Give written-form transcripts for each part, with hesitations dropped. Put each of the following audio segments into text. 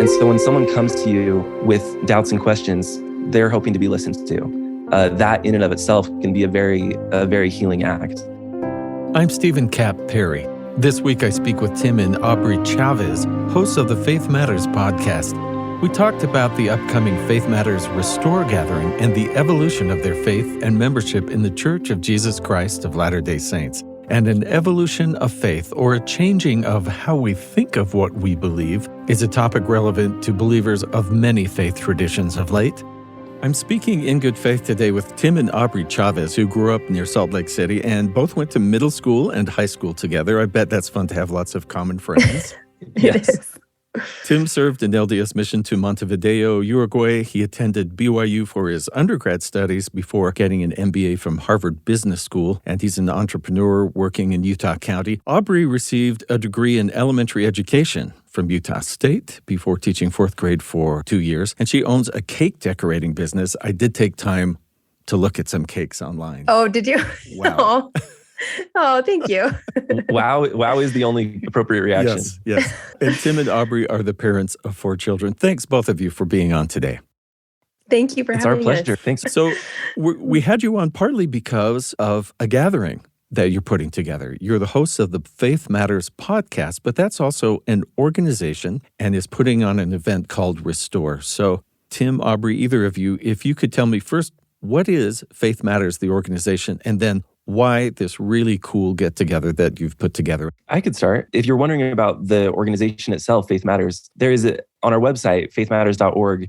And so when someone comes to you with doubts and questions, they're hoping to be listened to. That in and of itself can be a very healing act. I'm Stephen Cap Perry. This week I speak with Tim and Aubrey Chaves, hosts of the Faith Matters podcast. We talked about the upcoming Faith Matters Restore Gathering and the evolution of their faith and membership in the Church of Jesus Christ of Latter-day Saints. And an evolution of faith, or a changing of how we think of what we believe, is a topic relevant to believers of many faith traditions of late. I'm speaking in good faith today with Tim and Aubrey Chaves, who grew up near Salt Lake City and both went to middle school and high school together. I bet that's fun to have lots of common friends. Yes. It is. Tim served an LDS mission to Montevideo, Uruguay. He attended BYU for his undergrad studies before getting an MBA from Harvard Business School, and he's an entrepreneur working in Utah County. Aubrey received a degree in elementary education from Utah State before teaching fourth grade for 2 years, and she owns a cake decorating business. I did take time to look at some cakes online. Oh, did you? Wow. Oh, thank you. Wow is the only appropriate reaction. Yes. And Tim and Aubrey are the parents of 4 children. Thanks, both of you, for being on today. Thank you for having us. It's our pleasure. Thanks. So we had you on partly because of a gathering that you're putting together. You're the hosts of the Faith Matters podcast, but that's also an organization and is putting on an event called Restore. So Tim, Aubrey, either of you, if you could tell me first, what is Faith Matters, the organization, and then why this really cool get-together that you've put together? I could start. If you're wondering about the organization itself, Faith Matters, there is on our website, faithmatters.org,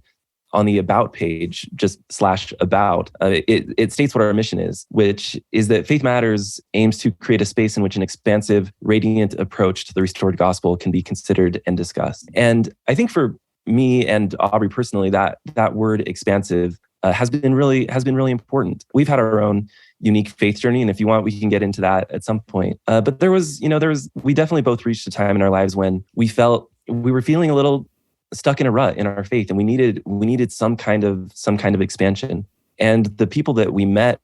on the About page, just /about, it states what our mission is, which is that Faith Matters aims to create a space in which an expansive, radiant approach to the restored gospel can be considered and discussed. And I think for me and Aubrey personally, that word expansive has been really important. We've had our own unique faith journey, and if you want, we can get into that at some point. But we definitely both reached a time in our lives when we felt we were feeling a little stuck in a rut in our faith, and we needed some kind of expansion. And the people that we met,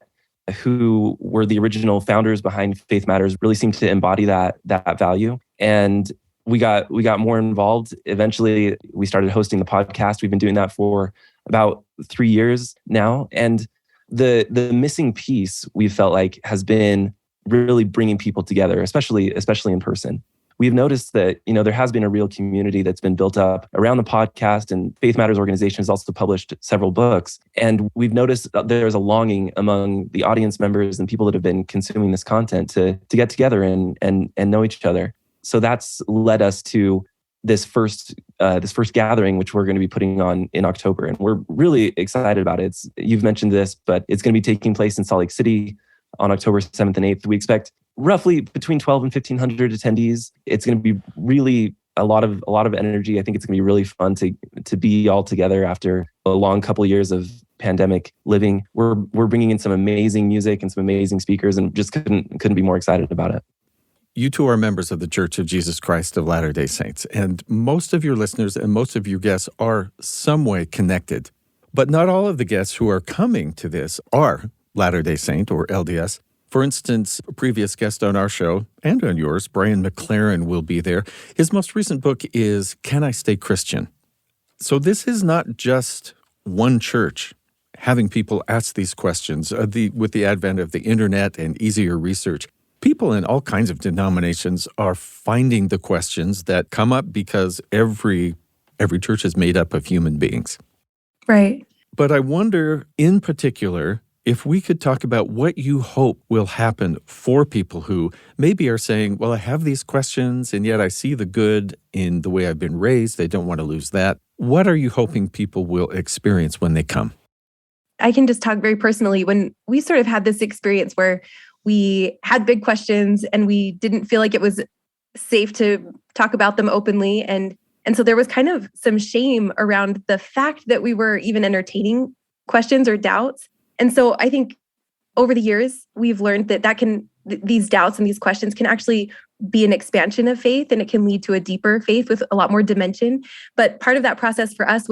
who were the original founders behind Faith Matters, really seemed to embody that value. And we got more involved. Eventually, we started hosting the podcast. We've been doing that for about 3 years now. And the missing piece we felt like has been really bringing people together, especially in person. We've noticed that, there has been a real community that's been built up around the podcast, and Faith Matters organization has also published several books. And we've noticed that there's a longing among the audience members and people that have been consuming this content to get together and know each other. So that's led us to this first gathering, which we're going to be putting on in October. And we're really excited about it. You've mentioned this, but it's going to be taking place in Salt Lake City on October 7th and 8th. We expect roughly between 12 and 1,500 attendees. It's going to be really a lot of energy. I think it's going to be really fun to be all together after a long couple of years of pandemic living. We're bringing in some amazing music and some amazing speakers, and just couldn't be more excited about it. You two are members of the Church of Jesus Christ of Latter-day Saints, and most of your listeners and most of your guests are some way connected. But not all of the guests who are coming to this are Latter-day Saint or LDS. For instance, a previous guest on our show and on yours, Brian McLaren, will be there. His most recent book is Can I Stay Christian? So this is not just one church having people ask these questions. With the advent of the internet and easier research, people in all kinds of denominations are finding the questions that come up because every church is made up of human beings. Right. But I wonder, in particular, if we could talk about what you hope will happen for people who maybe are saying, well, I have these questions, and yet I see the good in the way I've been raised. They don't want to lose that. What are you hoping people will experience when they come? I can just talk very personally. When we sort of had this experience where we had big questions and we didn't feel like it was safe to talk about them openly. And so there was kind of some shame around the fact that we were even entertaining questions or doubts. And so I think over the years, we've learned that these doubts and these questions can actually be an expansion of faith, and it can lead to a deeper faith with a lot more dimension. But part of that process for us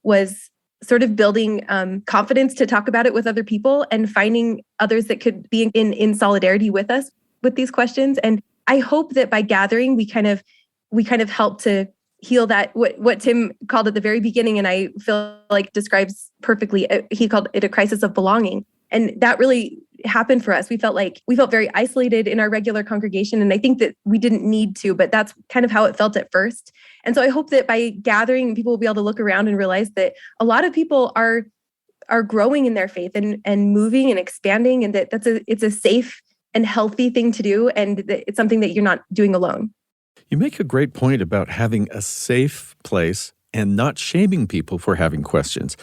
was sort of building confidence to talk about it with other people and finding others that could be in solidarity with us with these questions. And I hope that by gathering, we kind of help to heal that, what Tim called at the very beginning, and I feel like describes perfectly, he called it a crisis of belonging. And that really happened for us. We felt very isolated in our regular congregation. And I think that we didn't need to, but that's kind of how it felt at first. And so I hope that by gathering, people will be able to look around and realize that a lot of people are growing in their faith and moving and expanding, and that it's a safe and healthy thing to do. And that it's something that you're not doing alone. You make a great point about having a safe place and not shaming people for having questions.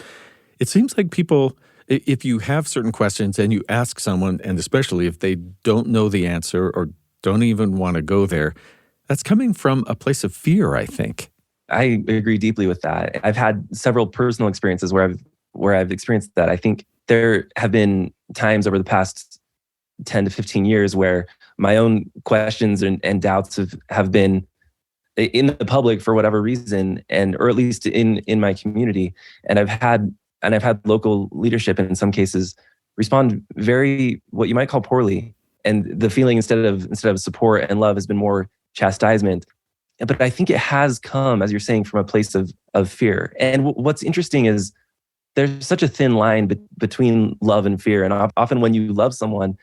It seems like people, if you have certain questions and you ask someone, and especially if they don't know the answer or don't even want to go there, that's coming from a place of fear, I think. I agree deeply with that. I've had several personal experiences where I've experienced that. I think there have been times over the past 10 to 15 years where my own questions and doubts have been in the public for whatever reason, or at least in my community. And I've had local leadership in some cases respond very, what you might call poorly. And the feeling instead of support and love has been more chastisement. But I think it has come, as you're saying, from a place of fear. And what's interesting is there's such a thin line between love and fear. And often when you love someone,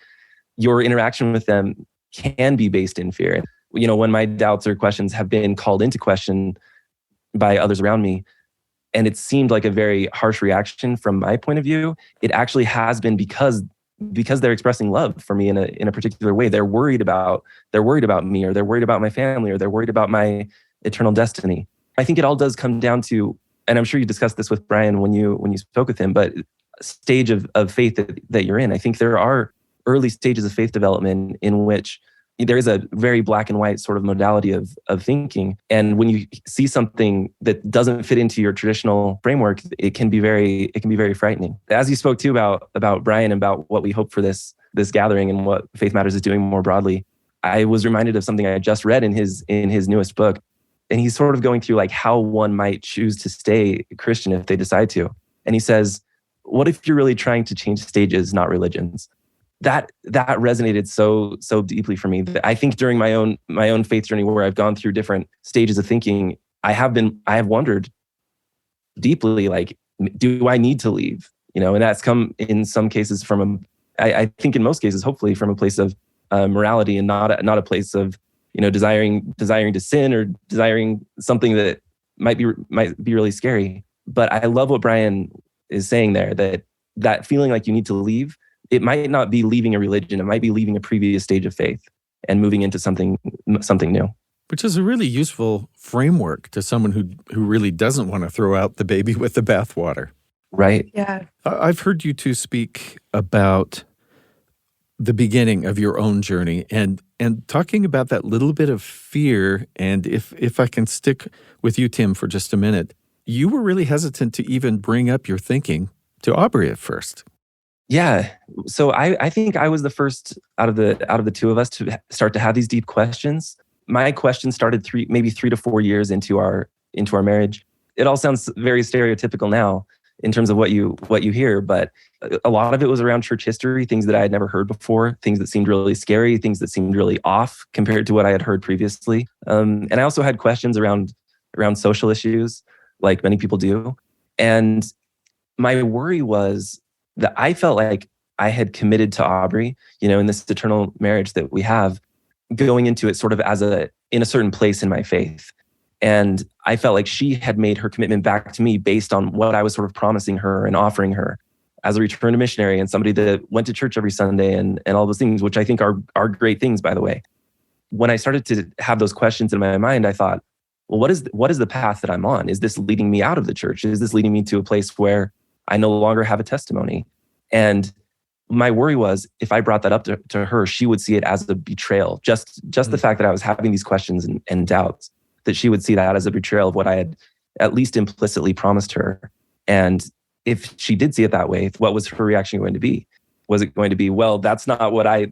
your interaction with them can be based in fear. You know, when my doubts or questions have been called into question by others around me, and it seemed like a very harsh reaction from my point of view, it actually has been because they're expressing love for me in a particular way. They're worried about me, or they're worried about my family, or they're worried about my eternal destiny. I think it all does come down to, and I'm sure you discussed this with Brian when you spoke with him, but stage of faith that you're in. I think there are early stages of faith development in which there is a very black and white sort of modality of thinking. And when you see something that doesn't fit into your traditional framework, it can be very frightening. As you spoke too about Brian, about what we hope for this gathering and what Faith Matters is doing more broadly, I was reminded of something I just read in his newest book. And he's sort of going through like how one might choose to stay Christian if they decide to. And he says, what if you're really trying to change stages, not religions? That resonated so deeply for me. I think during my own faith journey, where I've gone through different stages of thinking, I have wondered deeply, like, do I need to leave? You know, and that's come in some cases from I think in most cases, hopefully, from a place of morality, and not a place of, you know, desiring to sin or desiring something that might be really scary. But I love what Brian is saying there, that feeling like you need to leave. It might not be leaving a religion. It might be leaving a previous stage of faith and moving into something new. Which is a really useful framework to someone who really doesn't want to throw out the baby with the bathwater. Right. Yeah. I've heard you two speak about the beginning of your own journey and talking about that little bit of fear. And if I can stick with you, Tim, for just a minute, you were really hesitant to even bring up your thinking to Aubrey at first. Yeah. So I think I was the first out of the two of us to start to have these deep questions. My question started 3 to 4 years into our marriage. It all sounds very stereotypical now in terms of what you hear, but a lot of it was around church history, things that I had never heard before, things that seemed really scary, things that seemed really off compared to what I had heard previously. And I also had questions around social issues, like many people do. And my worry was that I felt like I had committed to Aubrey, you know, in this eternal marriage that we have, going into it sort of in a certain place in my faith. And I felt like she had made her commitment back to me based on what I was sort of promising her and offering her as a returned missionary and somebody that went to church every Sunday and all those things, which I think are great things, by the way. When I started to have those questions in my mind, I thought, well, what is the path that I'm on? Is this leading me out of the church? Is this leading me to a place where I no longer have a testimony? And my worry was, if I brought that up to her, she would see it as a betrayal. Just the fact that I was having these questions and doubts, that she would see that as a betrayal of what I had at least implicitly promised her. And if she did see it that way, what was her reaction going to be? Was it going to be, well, that's not what I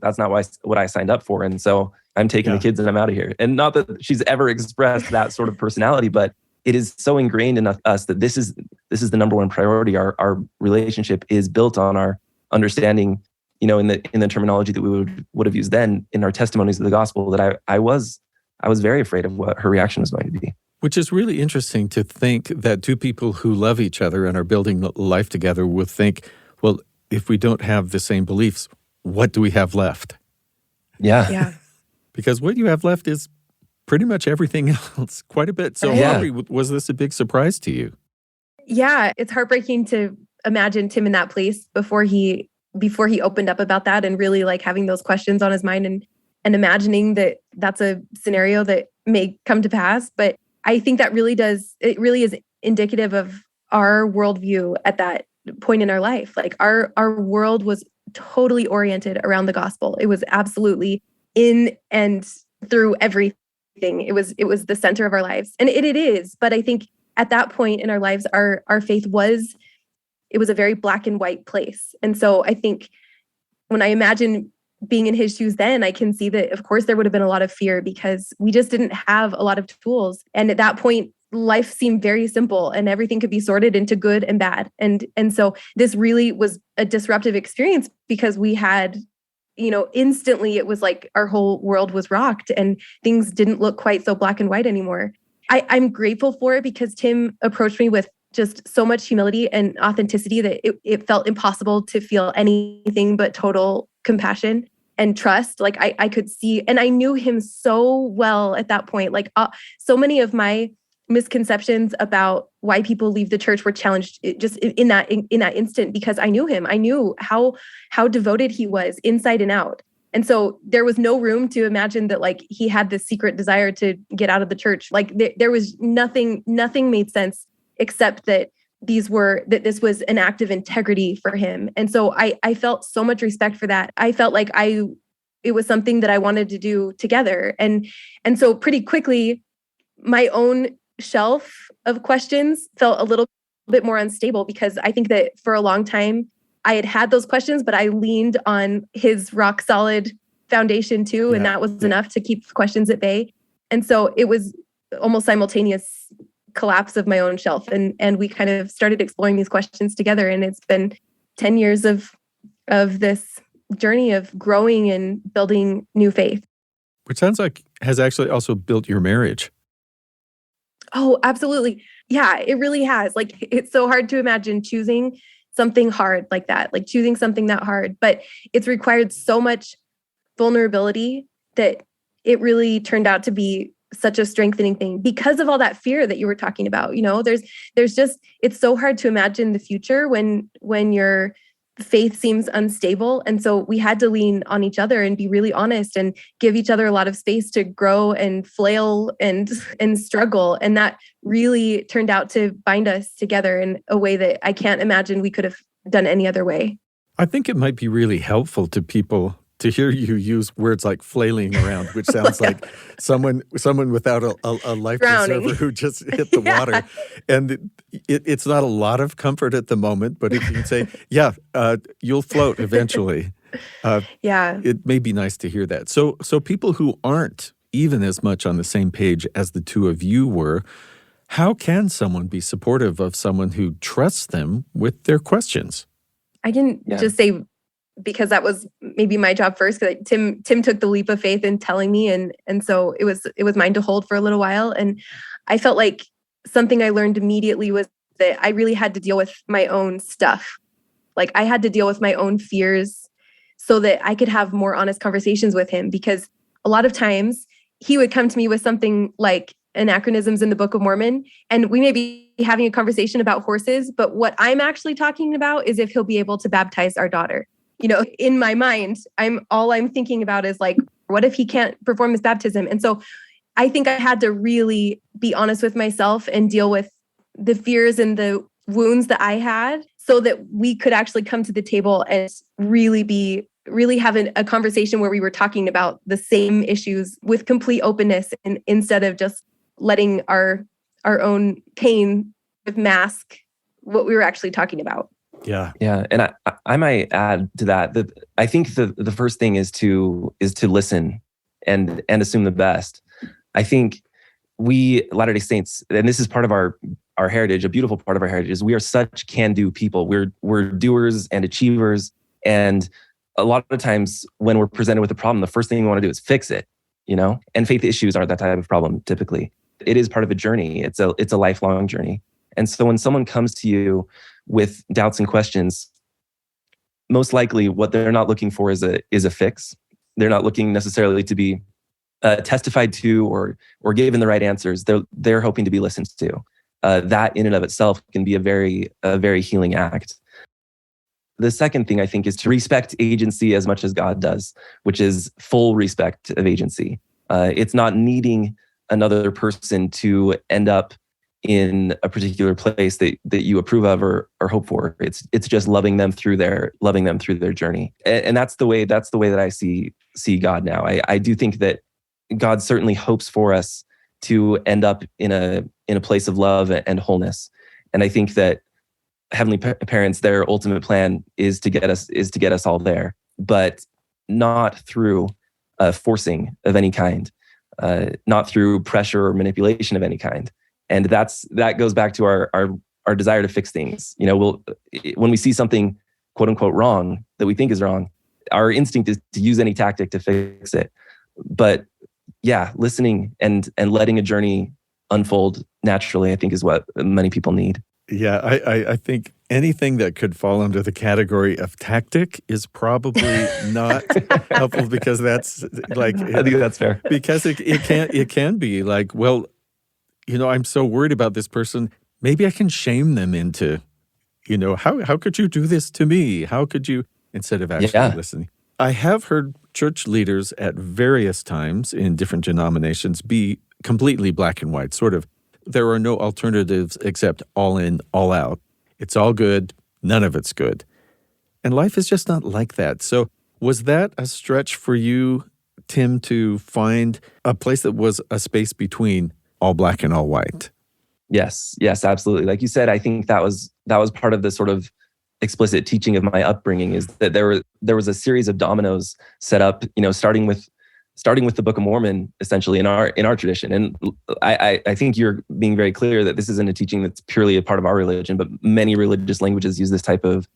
signed up for, and so I'm taking the kids and I'm out of here? And not that she's ever expressed that sort of personality, but it is so ingrained in us that this is the number one priority. Our relationship is built on our understanding, you know, in the terminology that we would have used then in our testimonies of the gospel, that I was very afraid of what her reaction was going to be. Which is really interesting to think that two people who love each other and are building life together will think, well, if we don't have the same beliefs, what do we have left? Yeah. Because what you have left is pretty much everything else, quite a bit. So, Aubrey, was this a big surprise to you? Yeah, it's heartbreaking to imagine Tim in that place before he opened up about that, and really like having those questions on his mind and imagining that that's a scenario that may come to pass. But I think that really is indicative of our worldview at that point in our life. Like our world was totally oriented around the gospel. It was absolutely in and through everything. It was the center of our lives. And it is. But I think at that point in our lives, our faith was a very black and white place. And so I think when I imagine being in his shoes then, I can see that, of course, there would have been a lot of fear because we just didn't have a lot of tools. And at that point, life seemed very simple and everything could be sorted into good and bad. And so this really was a disruptive experience because we had, instantly it was like our whole world was rocked and things didn't look quite so black and white anymore. I'm grateful for it because Tim approached me with just so much humility and authenticity that it felt impossible to feel anything but total compassion and trust. Like I could see, and I knew him so well at that point. Like so many of my misconceptions about why people leave the church were challenged just in that instant because I knew him. I knew how devoted he was inside and out. And so there was no room to imagine that like he had this secret desire to get out of the church. Like there was nothing made sense except that this was an act of integrity for him. And so I felt so much respect for that. I felt like it was something that I wanted to do together. And so pretty quickly, my own shelf of questions felt a little bit more unstable because I think that for a long time, I had those questions, but I leaned on his rock solid foundation too. And that was enough to keep questions at bay. And so it was almost simultaneous collapse of my own shelf. And we kind of started exploring these questions together. And it's been 10 years of this journey of growing and building new faith. Which sounds like has actually also built your marriage. Oh, absolutely. Yeah, it really has. Like, it's so hard to imagine choosing something hard like that, like choosing something that hard, but it's required so much vulnerability that it really turned out to be such a strengthening thing because of all that fear that you were talking about. There's just, it's so hard to imagine the future when your faith seems unstable. And so we had to lean on each other and be really honest and give each other a lot of space to grow and flail and struggle. And that really turned out to bind us together in a way that I can't imagine we could have done any other way. I think it might be really helpful to people to hear you use words like flailing around, which sounds like someone without a life preserver who just hit the water. And it's not a lot of comfort at the moment, but if you can say, you'll float eventually. It may be nice to hear that. So people who aren't even as much on the same page as the two of you were, how can someone be supportive of someone who trusts them with their questions? I can just say, because that was maybe my job first, because Tim took the leap of faith in telling me, and so it was mine to hold for a little while. And I felt like something I learned immediately was that I really had to deal with my own stuff. Like I had to deal with my own fears so that I could have more honest conversations with him, because a lot of times he would come to me with something like anachronisms in the Book of Mormon, and we may be having a conversation about horses, but what I'm actually talking about is if he'll be able to baptize our daughter. In my mind, I'm thinking about is like, what if he can't perform his baptism? And so I think I had to really be honest with myself and deal with the fears and the wounds that I had so that we could actually come to the table and really have a conversation where we were talking about the same issues with complete openness, and instead of just letting our own pain mask what we were actually talking about. Yeah. And I might add to that I think the first thing is to listen and assume the best. I think we Latter-day Saints, and this is part of our heritage, a beautiful part of our heritage, is we are such can-do people. We're doers and achievers. And a lot of times when we're presented with a problem, the first thing we want to do is fix it, and faith issues aren't that type of problem typically. it is part of a journey. It's a lifelong journey. And so when someone comes to you with doubts and questions, most likely what they're not looking for is a fix. They're not looking necessarily to be testified to or given the right answers. They're hoping to be listened to. That in and of itself can be a very healing act. The second thing I think is to respect agency as much as God does, which is full respect of agency. It's not needing another person to end up in a particular place that you approve of or hope for. It's just loving them through their journey. And that's the way that I see God now. I do think that God certainly hopes for us to end up in a place of love and wholeness. And I think that Heavenly Parents, their ultimate plan is to get us all there, but not through forcing of any kind, not through pressure or manipulation of any kind. And that goes back to our desire to fix things. When we see something quote unquote wrong that we think is wrong, our instinct is to use any tactic to fix it. But yeah, listening and letting a journey unfold naturally, I think, is what many people need. Yeah, I think anything that could fall under the category of tactic is probably not helpful, because that's like, I think that's fair. Because it can be like, well, I'm so worried about this person. Maybe I can shame them into, how could you do this to me? How could you, instead of actually listening? I have heard church leaders at various times in different denominations be completely black and white, sort of. There are no alternatives except all in, all out. It's all good. None of it's good. And life is just not like that. So was that a stretch for you, Tim, to find a place that was a space between all black and all white? Yes, absolutely. Like you said, I think that was part of the sort of explicit teaching of my upbringing, is that there was a series of dominoes set up, starting with the Book of Mormon, essentially in our tradition. And I think you're being very clear that this isn't a teaching that's purely a part of our religion, but many religious languages use this type of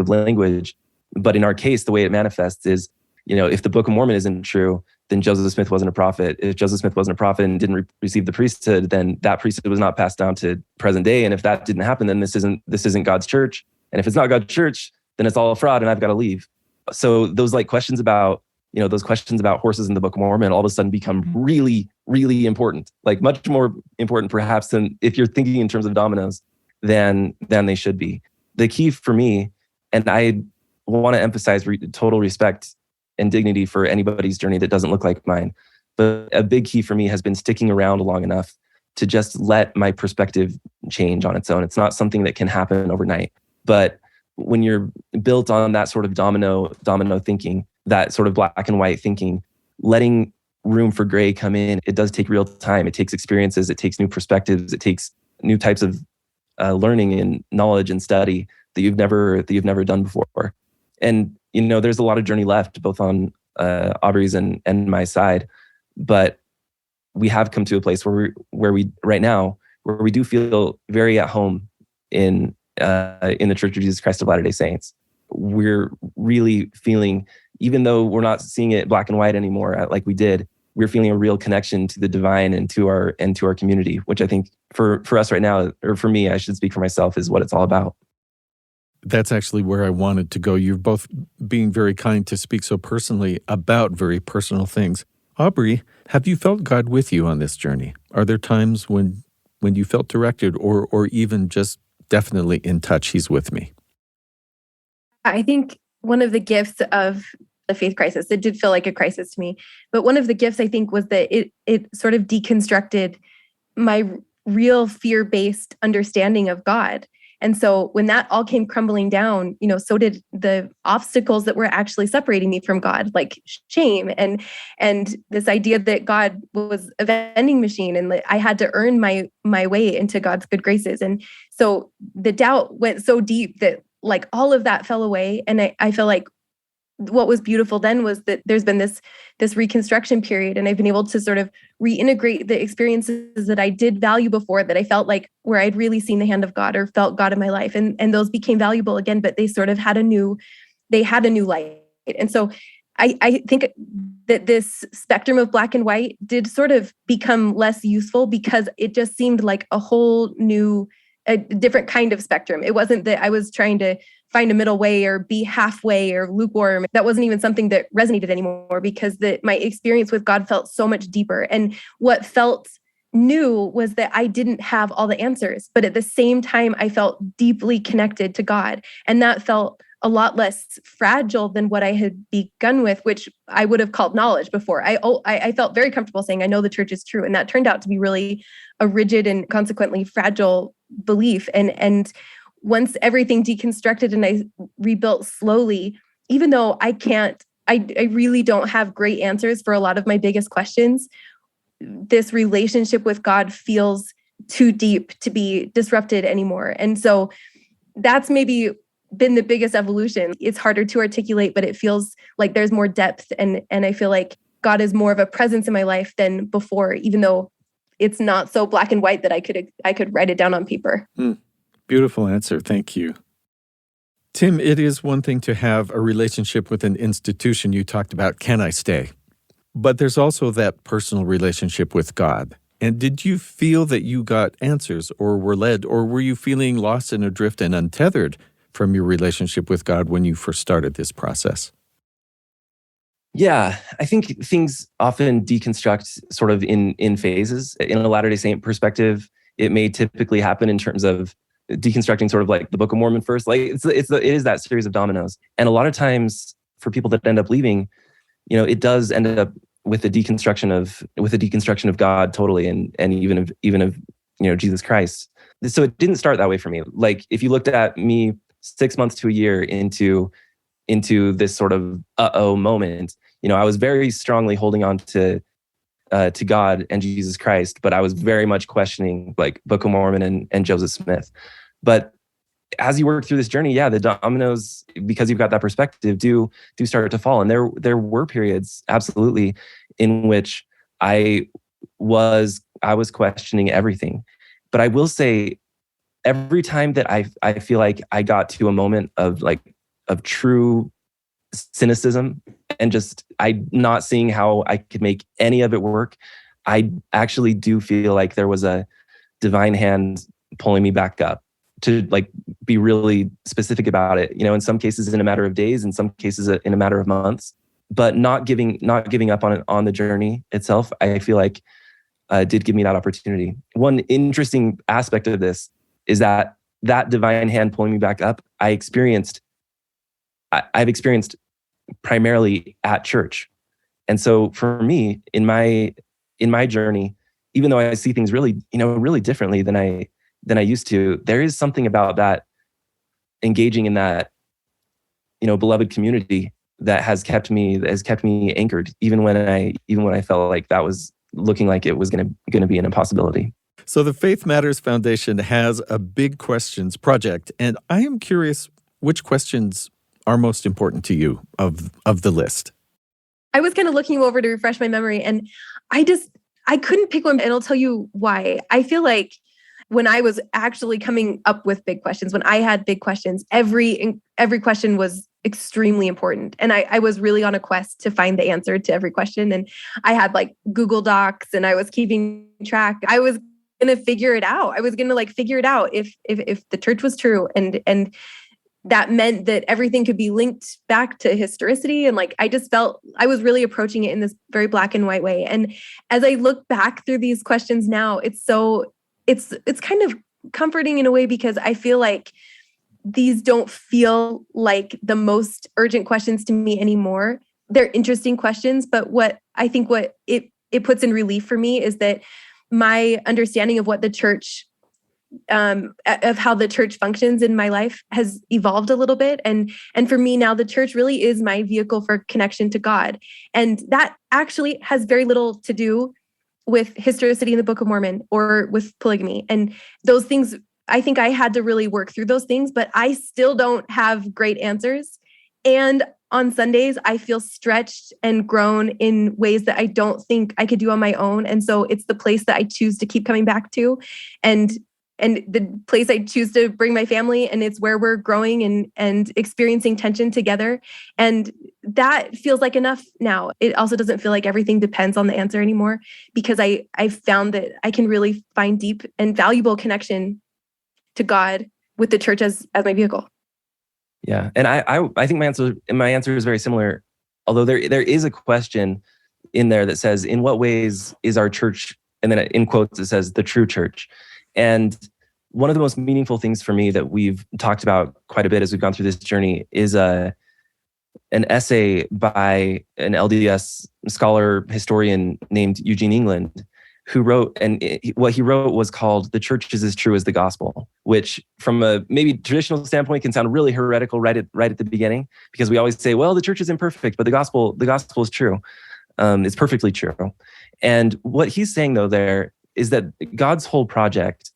language. But in our case, the way it manifests is, if the Book of Mormon isn't true, then Joseph Smith wasn't a prophet. If Joseph Smith wasn't a prophet and didn't receive the priesthood, then that priesthood was not passed down to present day. And if that didn't happen, then this isn't God's church. And if it's not God's church, then it's all a fraud and I've got to leave. So those questions about horses in the Book of Mormon all of a sudden become really, really important, like much more important perhaps than, if you're thinking in terms of dominoes, than they should be. The key for me, and I want to emphasize total respect and dignity for anybody's journey that doesn't look like mine, but a big key for me has been sticking around long enough to just let my perspective change on its own. It's not something that can happen overnight. But when you're built on that sort of domino thinking, that sort of black and white thinking, letting room for gray come in, it does take real time. It takes experiences, it takes new perspectives, it takes new types of learning and knowledge and study that you've never done before. And there's a lot of journey left, both on Aubrey's and my side. But we have come to a place where we right now do feel very at home in the Church of Jesus Christ of Latter-day Saints. We're really feeling, even though we're not seeing it black and white anymore like we did, we're feeling a real connection to the divine and to our community, which I think for us right now, or for me, I should speak for myself, is what it's all about. That's actually where I wanted to go. You're both being very kind to speak so personally about very personal things. Aubrey, have you felt God with you on this journey? Are there times when you felt directed or even just definitely in touch, he's with me? I think one of the gifts of the faith crisis, it did feel like a crisis to me, but one of the gifts I think was that it sort of deconstructed my real fear-based understanding of God. And so when that all came crumbling down, so did the obstacles that were actually separating me from God, like shame and this idea that God was a vending machine and that I had to earn my way into God's good graces. And so the doubt went so deep that like all of that fell away. And I feel like what was beautiful then was that there's been this reconstruction period, and I've been able to sort of reintegrate the experiences that I did value before, that I felt like where I'd really seen the hand of God or felt God in my life, and those became valuable again, but they sort of had a new light. And so I think that this spectrum of black and white did sort of become less useful because it just seemed like a different kind of spectrum. It wasn't that I was trying to find a middle way or be halfway or lukewarm. That wasn't even something that resonated anymore because my experience with God felt so much deeper. And what felt new was that I didn't have all the answers, but at the same time, I felt deeply connected to God. And that felt a lot less fragile than what I had begun with, which I would have called knowledge before. I felt very comfortable saying, I know the church is true. And that turned out to be really a rigid and consequently fragile belief. And once everything deconstructed and I rebuilt slowly, even though I really don't have great answers for a lot of my biggest questions, this relationship with God feels too deep to be disrupted anymore. And so that's maybe been the biggest evolution. It's harder to articulate, but it feels like there's more depth. And I feel like God is more of a presence in my life than before, even though it's not so black and white that I could write it down on paper. Beautiful answer. Thank you. Tim, it is one thing to have a relationship with an institution. You talked about, can I stay? But there's also that personal relationship with God. And did you feel that you got answers or were led, or were you feeling lost and adrift and untethered from your relationship with God when you first started this process? Yeah, I think things often deconstruct sort of in phases. In a Latter-day Saint perspective, it may typically happen in terms of deconstructing sort of like the Book of Mormon first. Like it is that series of dominoes. And a lot of times for people that end up leaving, it does end up with a deconstruction of God totally, and even of Jesus Christ. So it didn't start that way for me. Like if you looked at me 6 months to a year into this sort of moment, I was very strongly holding on to God and Jesus Christ, but I was very much questioning like Book of Mormon and Joseph Smith. But as you work through this journey, the dominoes, because you've got that perspective, do start to fall. And there were periods, absolutely, in which I was questioning everything. But I will say, every time that I feel like I got to a moment of true cynicism and just I not seeing how I could make any of it work, I actually do feel like there was a divine hand pulling me back up to be really specific about it. In some cases in a matter of days, in some cases in a matter of months, but not giving up on the journey itself. I feel like did give me that opportunity. One interesting aspect of this is that divine hand pulling me back up, I've experienced primarily at church. And so for me, in my journey, even though I see things really, really differently than I used to, there is something about that engaging in that, beloved community that has kept me anchored, even when I felt like that was looking like it was going to be an impossibility. So the Faith Matters Foundation has a Big Questions project, and I am curious which questions are most important to you of the list. I was kind of looking over to refresh my memory, and I couldn't pick one, and I'll tell you why. I feel like when I was actually coming up with big questions, when I had big questions, every question was extremely important. And I was really on a quest to find the answer to every question. And I had Google Docs and I was keeping track. I was going to figure it out. I was going to figure it out if the church was true. And that meant that everything could be linked back to historicity. And I just felt I was really approaching it in this very black and white way. And as I look back through these questions now, it's kind of comforting in a way, because I feel like these don't feel like the most urgent questions to me anymore. They're interesting questions, but what it puts in relief for me is that my understanding of what the church, of how the church functions in my life has evolved a little bit. And for me now, the church really is my vehicle for connection to God. And that actually has very little to do with historicity in the Book of Mormon or with polygamy. And those things, I think I had to really work through those things, but I still don't have great answers. And on Sundays, I feel stretched and grown in ways that I don't think I could do on my own. And so it's the place that I choose to keep coming back to. And and the place I choose to bring my family, and it's where we're growing and experiencing tension together. And that feels like enough now. It also doesn't feel like everything depends on the answer anymore, because I found that I can really find deep and valuable connection to God with the church as my vehicle. Yeah. And I think my answer is very similar, although there is a question in there that says, in what ways is our church, and then in quotes it says, the true church. And one of the most meaningful things for me that we've talked about quite a bit as we've gone through this journey is an essay by an LDS scholar historian named Eugene England, who wrote, and what he wrote was called "The Church is as True as the Gospel," which from a maybe traditional standpoint can sound really heretical right at the beginning, because we always say, well, the church is imperfect, but the gospel is true. It's perfectly true. And what he's saying though there is that God's whole project,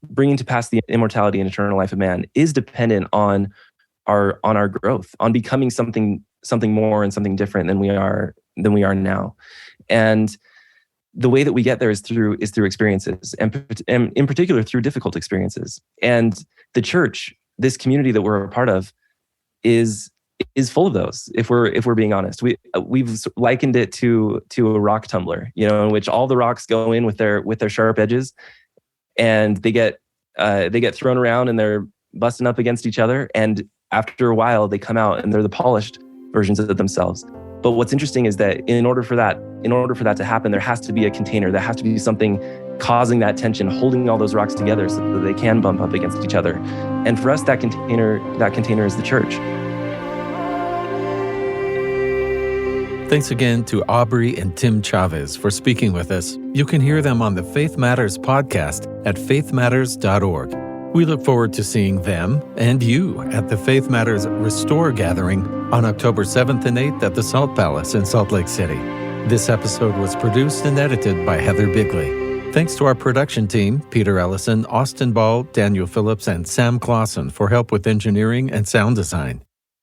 bringing to pass the immortality and eternal life of man, is dependent on our growth, on becoming something more and something different than we are now. And the way that we get there is through experiences, and in particular through difficult experiences. And the church, this community that we're a part of, is full of those. If we're being honest, we've likened it to a rock tumbler, in which all the rocks go in with their sharp edges, and they get thrown around and they're busting up against each other. And after a while, they come out and they're the polished versions of themselves. But what's interesting is that in order for that to happen, there has to be a container. There has to be something causing that tension, holding all those rocks together so that they can bump up against each other. And for us, that container is the church. Thanks again to Aubrey and Tim Chaves for speaking with us. You can hear them on the Faith Matters podcast at faithmatters.org. We look forward to seeing them and you at the Faith Matters Restore Gathering on October 7th and 8th at the Salt Palace in Salt Lake City. This episode was produced and edited by Heather Bigley. Thanks to our production team, Peter Ellison, Austin Ball, Daniel Phillips, and Sam Clausen for help with engineering and sound design.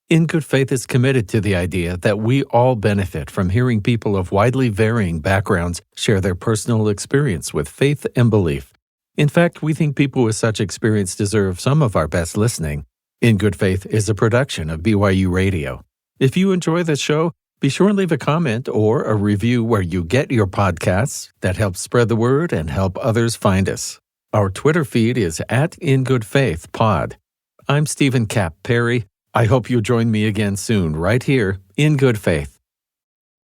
In Good Faith is committed to the idea that we all benefit from hearing people of widely varying backgrounds share their personal experience with faith and belief. In fact, we think people with such experience deserve some of our best listening. In Good Faith is a production of BYU Radio. If you enjoy this show, be sure and leave a comment or a review where you get your podcasts. That helps spread the word and help others find us. Our Twitter feed is @InGoodFaithPod. I'm Stephen Cap Perry. I hope you'll join me again soon, right here in Good Faith.